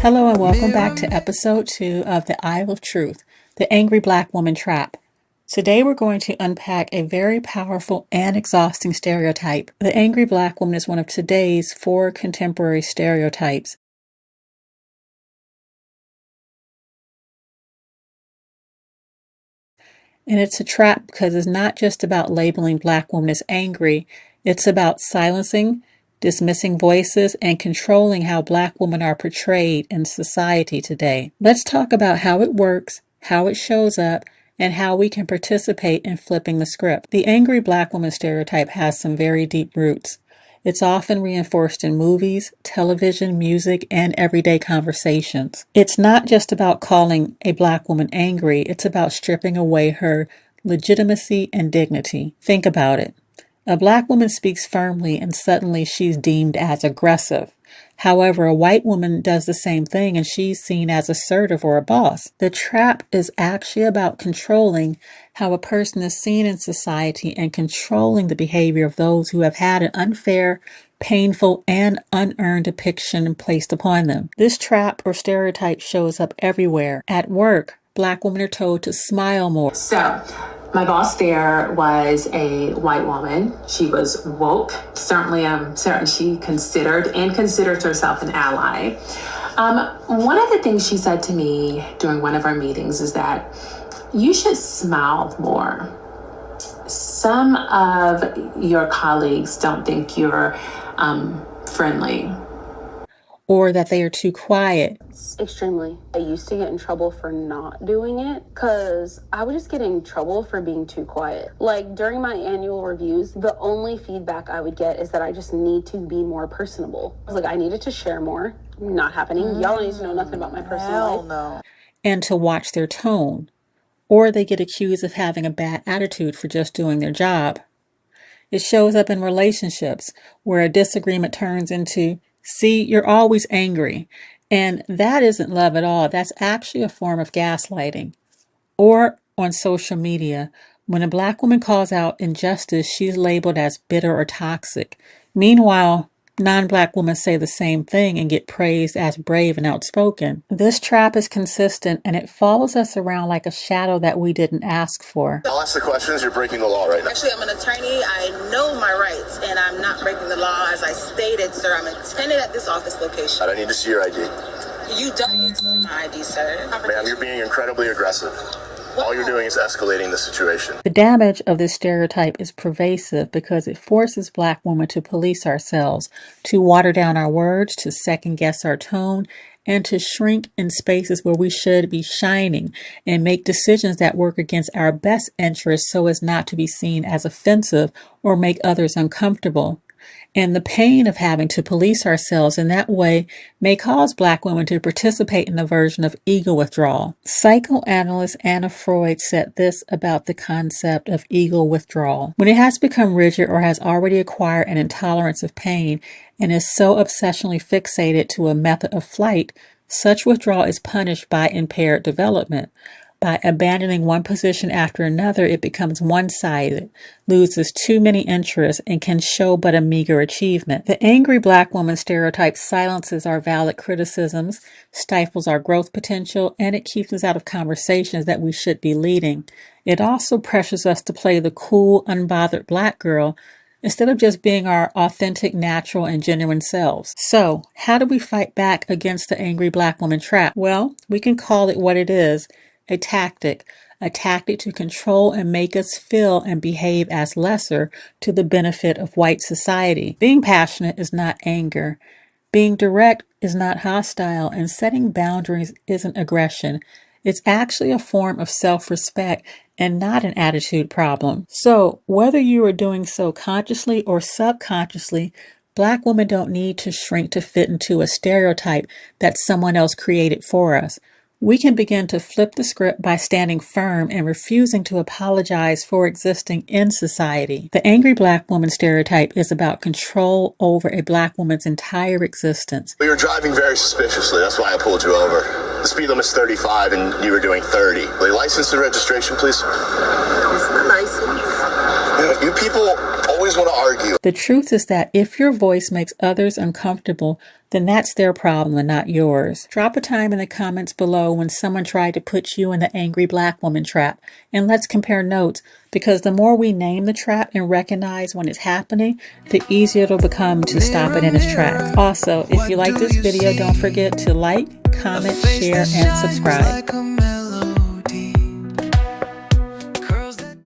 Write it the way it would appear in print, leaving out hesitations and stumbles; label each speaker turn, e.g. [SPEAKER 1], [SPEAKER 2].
[SPEAKER 1] Hello and welcome back to episode 2 of The Isle of Truth, the Angry Black Woman Trap. Today we're going to unpack a very powerful and exhausting stereotype. The angry black woman is one of today's 4 contemporary stereotypes. And it's a trap because it's not just about labeling black women as angry, it's about silencing, dismissing voices, and controlling how black women are portrayed in society today. Let's talk about how it works, how it shows up, and how we can participate in flipping the script. The angry black woman stereotype has some very deep roots. It's often reinforced in movies, television, music, and everyday conversations. It's not just about calling a black woman angry, it's about stripping away her legitimacy and dignity. Think about it. A black woman speaks firmly and suddenly she's deemed as aggressive. However, a white woman does the same thing and she's seen as assertive or a boss. The trap is actually about controlling how a person is seen in society and controlling the behavior of those who have had an unfair, painful, and unearned depiction placed upon them. This trap or stereotype shows up everywhere. At work, black women are told to smile more.
[SPEAKER 2] So, my boss there was a white woman. She was woke. Certainly, I'm certain she considered herself an ally. One of the things she said to me during one of our meetings is that you should smile more. Some of your colleagues don't think you're friendly.
[SPEAKER 1] Or that they are too quiet.
[SPEAKER 3] Extremely. I used to get in trouble for not doing it because I would just get in trouble for being too quiet. Like during my annual reviews, the only feedback I would get is that I just need to be more personable. I was like, I needed to share more. Not happening. Y'all don't need to know nothing about my personal life.
[SPEAKER 4] No.
[SPEAKER 1] And to watch their tone. Or they get accused of having a bad attitude for just doing their job. It shows up in relationships where a disagreement turns into, see, you're always angry. And that isn't love at all. That's actually a form of gaslighting. Or on social media, when a black woman calls out injustice, she's labeled as bitter or toxic. Meanwhile, non-black women say the same thing and get praised as brave and outspoken. This trap is consistent and it follows us around like a shadow that we didn't ask for.
[SPEAKER 5] I'll ask the questions. You're breaking the law right now.
[SPEAKER 6] Actually, I'm an attorney. I know my rights, and I'm not breaking the law. As I stated, sir, I'm a tenant at this office location.
[SPEAKER 5] I need to see your ID.
[SPEAKER 6] You don't need to see my ID, sir.
[SPEAKER 5] Ma'am, you're being incredibly aggressive. All you're doing is escalating the situation.
[SPEAKER 1] The damage of this stereotype is pervasive because it forces black women to police ourselves, to water down our words, to second guess our tone, and to shrink in spaces where we should be shining and make decisions that work against our best interests so as not to be seen as offensive or make others uncomfortable. And the pain of having to police ourselves in that way may cause black women to participate in a version of ego withdrawal. Psychoanalyst Anna Freud said this about the concept of ego withdrawal. When it has become rigid or has already acquired an intolerance of pain and is so obsessionally fixated to a method of flight, such withdrawal is punished by impaired development. By abandoning one position after another, it becomes one-sided, loses too many interests, and can show but a meager achievement. The angry black woman stereotype silences our valid criticisms, stifles our growth potential, and it keeps us out of conversations that we should be leading. It also pressures us to play the cool, unbothered black girl instead of just being our authentic, natural, and genuine selves. So, how do we fight back against the angry black woman trap? Well, we can call it what it is. A tactic to control and make us feel and behave as lesser to the benefit of white society. Being passionate is not anger. Being direct is not hostile, and setting boundaries isn't aggression. It's actually a form of self-respect and not an attitude problem. So, whether you are doing so consciously or subconsciously, black women don't need to shrink to fit into a stereotype that someone else created for us. We can begin to flip the script by standing firm and refusing to apologize for existing in society. The angry black woman stereotype is about control over a black woman's entire existence.
[SPEAKER 5] You were driving very suspiciously. That's why I pulled you over. The speed limit's 35 and you were doing 30. License and registration, please.
[SPEAKER 6] It's my license.
[SPEAKER 5] You people always want to argue.
[SPEAKER 1] The truth is that if your voice makes others uncomfortable, then that's their problem and not yours. Drop a time in the comments below when someone tried to put you in the angry black woman trap, and let's compare notes, because the more we name the trap and recognize when it's happening, the easier it'll become to stop it in its tracks. Also, if you like this video, don't forget to like, comment, share, and subscribe.